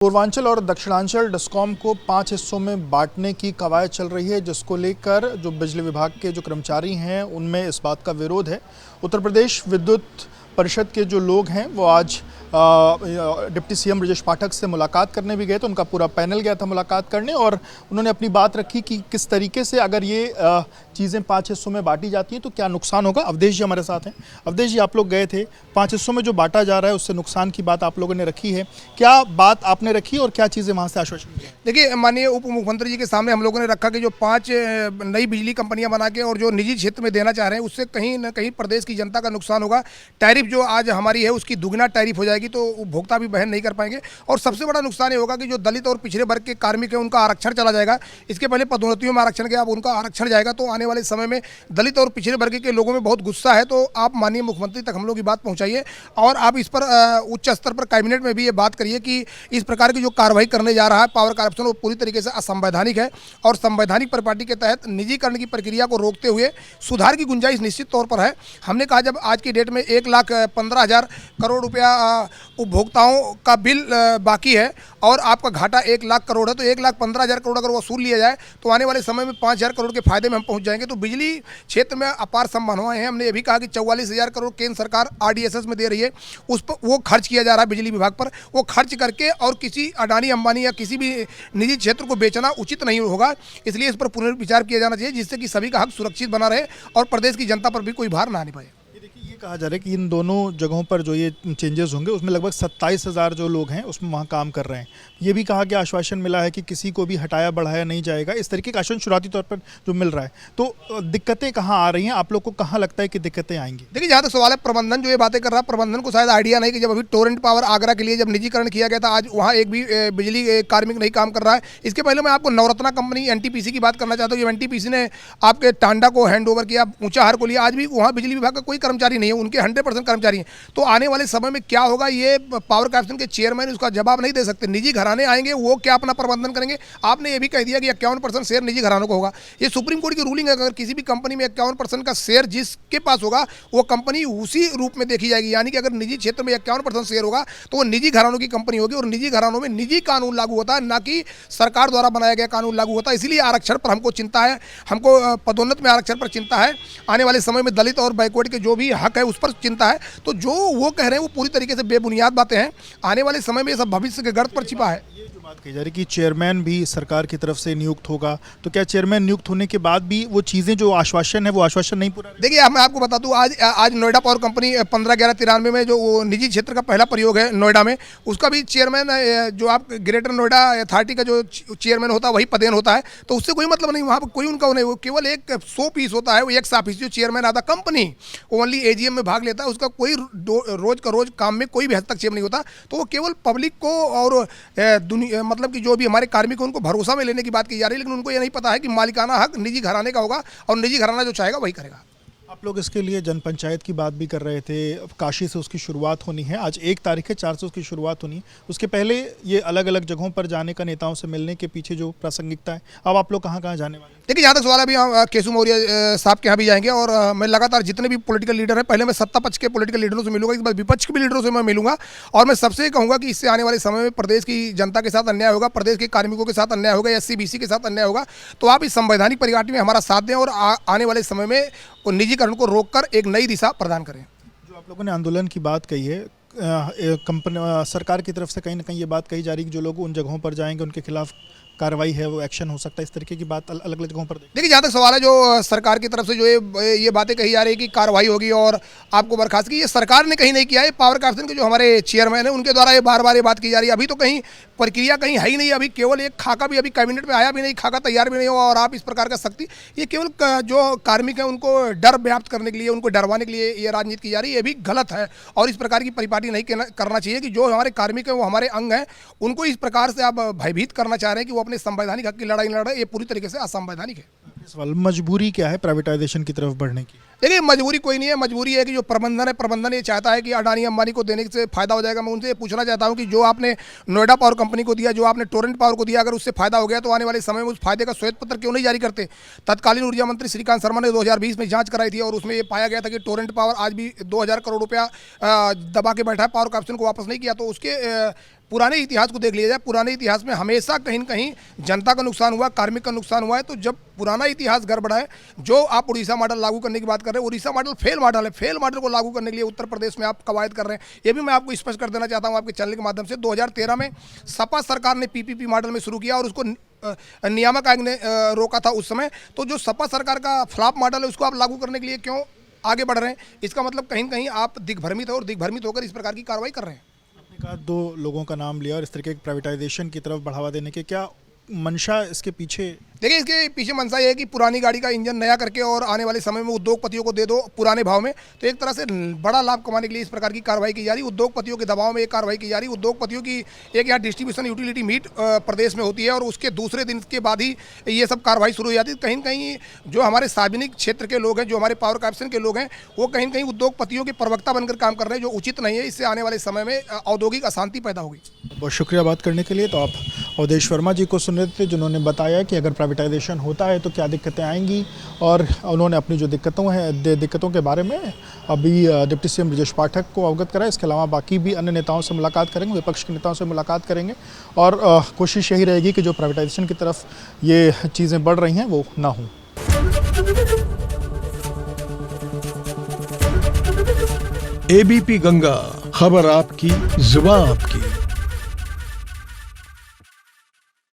पूर्वांचल और दक्षिणांचल डिस्कॉम को 5 हिस्सों में बांटने की कवायद चल रही है, जिसको लेकर जो बिजली विभाग के जो कर्मचारी हैं उनमें इस बात का विरोध है। उत्तर प्रदेश विद्युत परिषद के जो लोग हैं वो आज डिप्टी सीएम ब्रजेश पाठक से मुलाकात करने भी गए, तो उनका पूरा पैनल गया था मुलाकात करने और उन्होंने अपनी बात रखी कि किस तरीके से अगर ये चीज़ें 5 हिस्सों में बांटी जाती हैं तो क्या नुकसान होगा। अवधेश जी हमारे साथ हैं। अवधेश जी, आप लोग गए थे, 5 हिस्सों में जो बांटा जा रहा है उससे नुकसान की बात आप लोगों ने रखी है, क्या बात आपने रखी और क्या चीज़ें वहाँ से आश्वासन दिया? देखिए, माननीय उप मुख्यमंत्री जी के सामने हम लोगों ने रखा कि जो 5 नई बिजली कंपनियां बना के और जो निजी क्षेत्र में देना चाह रहे हैं उससे कहीं ना कहीं प्रदेश की जनता का नुकसान होगा। टैरिफ जो आज हमारी है उसकी दुगना टैरिफ हो जाएगी, तो उपभोक्ता भी वहन नहीं कर पाएंगे। और सबसे बड़ा नुकसान ये होगा कि जो दलित और पिछड़े वर्ग के कार्मिक हैं उनका आरक्षण चला जाएगा। इसके पहले पदोन्नतियों में आरक्षण गया, अब उनका आरक्षण जाएगा, तो आने वाले समय में दलित और पिछड़े वर्ग के लोगों में बहुत गुस्सा है। तो आप माननीय मुख्यमंत्री तक हम लोग की बात पहुँचाइए और आप इस पर उच्च स्तर पर कैबिनेट में भी ये बात करिए कि इस प्रकार की जो कार्रवाई करने जा रहा है पावर कॉर्पोरेशन, वो पूरी तरीके से असंवैधानिक है और संवैधानिक परिपाटी के तहत निजीकरण की प्रक्रिया को रोकते हुए सुधार की गुंजाइश निश्चित तौर पर है। हमने कहा जब आज की डेट में 1,15,000 करोड़ रुपया उपभोक्ताओं का बिल बाकी है और आपका घाटा 1 लाख करोड़ है, तो 1,15,000 करोड़ अगर वसूल लिया जाए तो आने वाले समय में 5,000 करोड़ के फायदे में हम पहुंच जाएंगे। तो बिजली क्षेत्र में अपार संभावनाएं हैं। हमने ये भी कहा कि 44,000 करोड़ केंद्र सरकार RDSS में दे रही है, उस पर वो खर्च किया जा रहा है बिजली विभाग पर। वो खर्च करके और किसी अडानी अंबानी या किसी भी निजी क्षेत्र को बेचना उचित नहीं होगा, इसलिए इस पर पुनर्विचार किया जाना चाहिए, जिससे कि सभी का हक सुरक्षित बना रहे और प्रदेश की जनता पर भी कोई भार ना आने पाए। ये कहा जा रहा है कि इन दोनों जगहों पर जो ये चेंजेस होंगे उसमें लगभग 27,000 जो लोग हैं उसमें वहाँ काम कर रहे हैं। ये भी कहा गया, आश्वासन मिला है कि किसी को भी हटाया बढ़ाया नहीं जाएगा, इस तरीके का आश्वासन शुरुआती तौर पर जो मिल रहा है। तो दिक्कतें कहाँ आ रही हैं, आप लोग को कहाँ लगता है कि दिक्कतें आएंगी? देखिए, जहाँ तक सवाल है, प्रबंधन जो ये बातें कर रहा है, प्रबंधन को शायद आइडिया नहीं कि जब अभी टोरेंट पावर आगरा के लिए जब निजीकरण किया गया था, आज वहाँ एक भी बिजली कार्मिक नहीं काम कर रहा है। इसके पहले मैं आपको नवरत्ना कंपनी NTPC की बात करना चाहता हूँ। NTPC ने आपके टांडा को हैंड ओवर किया, ऊंचाहार को लिया, आज भी वहाँ बिजली विभाग का कोई कर्मचारी नहीं है, उनके 100% कर्मचारी हैं। तो आने वाले समय में क्या होगा, ये पावर कॉर्पोरेशन के चेयरमैन उसका जवाब नहीं दे सकते। निजी घराने आएंगे, वो क्या अपना प्रबंधन करेंगे? आपने ये भी कह दिया कि 51% शेयर निजी घरानों को होगा। ये सुप्रीम कोर्ट की रूलिंग है, अगर किसी भी कंपनी में 51% का शेयर जिसके पास होगा वो कंपनी उसी रूप में देखी जाएगी। यानी कि अगर निजी क्षेत्र में 51% शेयर होगा तो वो निजी घरानों की कंपनी होगी और निजी घरानों में निजी कानून लागू होता है, ना कि सरकार द्वारा बनाया गया कानून लागू होता है। इसीलिए आरक्षण पर हमको चिंता है, हमको पदोन्नत में आरक्षण पर चिंता है, आने वाले समय में दलित और बैकवर्ड के जो भी हक है उस पर चिंता है। तो जो वो कह रहे हैं वो पूरी तरीके से बेबुनियाद बातें हैं। आने वाले समय में ये सब भविष्य के गर्त पर छिपा है। ये जो बात कही जा रही है कि चेयरमैन भी सरकार की तरफ से नियुक्त होगा, तो क्या चेयरमैन नियुक्त होने के बाद भी वो चीज़ें जो आश्वासन है वो आश्वासन नहीं पूरा? देखिए, मैं आपको बता दूं, आज नोएडा पावर कंपनी 15/11/93 में जो निजी क्षेत्र का पहला प्रयोग है नोएडा में, उसका भी चेयरमैन जो आप ग्रेटर नोएडा अथॉरिटी का जो चेयरमैन होता है वही पदेन होता है। तो उससे कोई मतलब नहीं, वहाँ पर कोई उनका नहीं, वो केवल एक 100 पीस होता है, वो एक ऑफिस जो चेयरमैन आता कंपनी ओनली AGM में भाग लेता है, उसका कोई रोज का रोज काम में कोई भी हस्तक्षेप नहीं होता। तो वो केवल पब्लिक को और दुनिया मतलब कि जो भी हमारे कार्मिक उनको भरोसा में लेने की बात की जा रही है, लेकिन उनको ये नहीं पता है कि मालिकाना हक निजी घराने का होगा और निजी घराना जो चाहेगा वही करेगा। आप लोग इसके लिए जनपंचायत की बात भी कर रहे थे, अब काशी से उसकी शुरुआत होनी है, आज 1 तारीख है, 4 से उसकी शुरुआत होनी है। उसके पहले ये अलग अलग जगहों पर जाने का, नेताओं से मिलने के पीछे जो प्रासंगिकता है, अब आप लोग कहाँ कहाँ जाने वाले हैं? देखिए, जहाँ तक सवाल है, अभी हम केशु मौर्य साहब के यहाँ भी जाएंगे और मैं लगातार जितने भी पॉलिटिकल लीडर हैं, पहले मैं सत्ता पक्ष के पॉलिटिकल लीडरों से मिलूंगा, इस बार विपक्ष के भी लीडरों से मैं मिलूंगा और मैं सबसे कहूँगा कि इससे आने वाले समय में प्रदेश की जनता के साथ अन्याय होगा, प्रदेश के कार्मिकों के साथ अन्याय होगा, SC BC के साथ अन्याय होगा। तो आप इस संवैधानिक परिपाटी में हमारा साथ दें और आने वाले समय में निजीकरण को रोककर एक नई दिशा प्रदान करें। जो आप लोगों ने आंदोलन की बात कही है, कंपनी सरकार की तरफ से कहीं ना कहीं ये बात कही जा रही है कि जो लोग उन जगहों पर जाएंगे उनके खिलाफ कार्रवाई है, वो एक्शन हो सकता है, इस तरीके की बात अलग अलग जगहों पर देखिए, जहाँ तक सवाल है, जो सरकार की तरफ से जो ये बातें कही जा रही है कि कार्रवाई होगी और आपको बर्खास्त की, ये सरकार ने कहीं नहीं किया है। पावर कॉर्पोरेशन के जो हमारे चेयरमैन हैं उनके द्वारा ये बार बार ये बात की जा रही है। अभी तो कहीं प्रक्रिया कहीं है ही नहीं, अभी केवल एक खाका भी अभी कैबिनेट में आया भी नहीं, खाका तैयार भी नहीं हुआ और आप इस प्रकार का सख्ती, ये केवल जो कार्मिक हैं उनको डर व्याप्त करने के लिए, उनको डरवाने के लिए ये राजनीति की जा रही है। ये भी गलत है और इस प्रकार की परिपाटी नहीं करना चाहिए कि जो हमारे कार्मिक हैं वो हमारे अंग हैं, उनको इस प्रकार से आप भयभीत करना चाह रहे हैं कि वो अपने संवैधानिक हक की लड़ाई लड़ रहे हैं। ये पूरी तरीके से असंवैधानिक है। सवाल, मजबूरी क्या है प्राइवेटाइजेशन की तरफ बढ़ने की? देखिए, मजबूरी कोई नहीं है, मजबूरी है कि जो प्रबंधन है, प्रबंधन ये चाहता है कि अडानी अंबानी को देने से फायदा हो जाएगा। मैं उनसे पूछना चाहता हूं कि जो आपने नोएडा पावर कंपनी को दिया, जो आपने टोरेंट पावर को दिया, अगर उससे फायदा हो गया तो आने वाले समय में उस फायदे का श्वेत पत्र क्यों नहीं जारी करते? तत्कालीन ऊर्जा मंत्री श्रीकांत शर्मा ने 2020 में जांच कराई थी और उसमें ये पाया गया था कि टोरेंट पावर आज भी 2000 करोड़ रुपया दबा के बैठा है, पावर कॉर्पोरेशन को वापस नहीं किया। तो उसके पुराने इतिहास को देख लिया जाए, पुराने इतिहास में हमेशा कहीं न कहीं जनता का नुकसान हुआ, कार्मिक का नुकसान हुआ है। तो जब पुराना इतिहास गड़बड़ा है, जो आप उड़ीसा मॉडल लागू करने की बात कर रहे हैं, उड़ीसा मॉडल फेल मॉडल है। फेल मॉडल को लागू करने के लिए उत्तर प्रदेश में आप कवायद कर रहे हैं। ये भी मैं आपको स्पष्ट कर देना चाहता हूँ आपके चैनल के माध्यम से। 2013 में सपा सरकार ने पीपीपी मॉडल में शुरू किया और उसको नियामक आयोग ने रोका था उस समय। तो जो सपा सरकार का फ्लॉप मॉडल है, उसको आप लागू करने के लिए क्यों आगे बढ़ रहे हैं? इसका मतलब कहीं न कहीं आप दिग्भ्रमित हो और दिग्भ्रमित होकर इस प्रकार की कार्रवाई कर रहे हैं। आपने कहा 2 लोगों का नाम लिया और इस तरीके की प्राइवेटाइजेशन की तरफ बढ़ावा देने के क्या मंशा इसके पीछे? देखिए, इसके पीछे मंशा ये है कि पुरानी गाड़ी का इंजन नया करके और आने वाले समय में उद्योगपतियों को दे दो पुराने भाव में, तो एक तरह से बड़ा लाभ कमाने के लिए इस प्रकार की कार्रवाई की जा रही है। उद्योगपतियों के दबाव में एक कार्रवाई की जा रही है। उद्योगपतियों की एक यहाँ डिस्ट्रीब्यूशन यूटिलिटी मीट प्रदेश में होती है और उसके दूसरे दिन के बाद ही ये सब कार्रवाई शुरू हो जाती है। कहीं न कहीं जो हमारे सार्वजनिक क्षेत्र के लोग हैं, जो हमारे पावर कॉर्पोरेशन के लोग हैं, वो कहीं न कहीं उद्योगपतियों के प्रवक्ता बनकर काम कर रहे हैं, जो उचित नहीं है। इससे आने वाले समय में औद्योगिक अशांति पैदा होगी। बहुत शुक्रिया बात करने के लिए। तो आप अवधेश वर्मा जी को सुन रहे थे, जिन्होंने बताया कि अगर प्राइवेटाइजेशन होता है तो क्या दिक्कतें आएंगी, और उन्होंने अपनी जो दिक्कतों के बारे में अभी डिप्टी सीएम ब्रजेश पाठक को अवगत कराया। इसके अलावा बाकी भी अन्य नेताओं से मुलाकात करेंगे, विपक्ष के नेताओं से मुलाकात करेंगे, और कोशिश यही रहेगी कि जो प्राइवेटाइजेशन की तरफ ये चीज़ें बढ़ रही हैं वो ना हों। एबीपी गंगा, खबर आपकी, जुबान आपकी।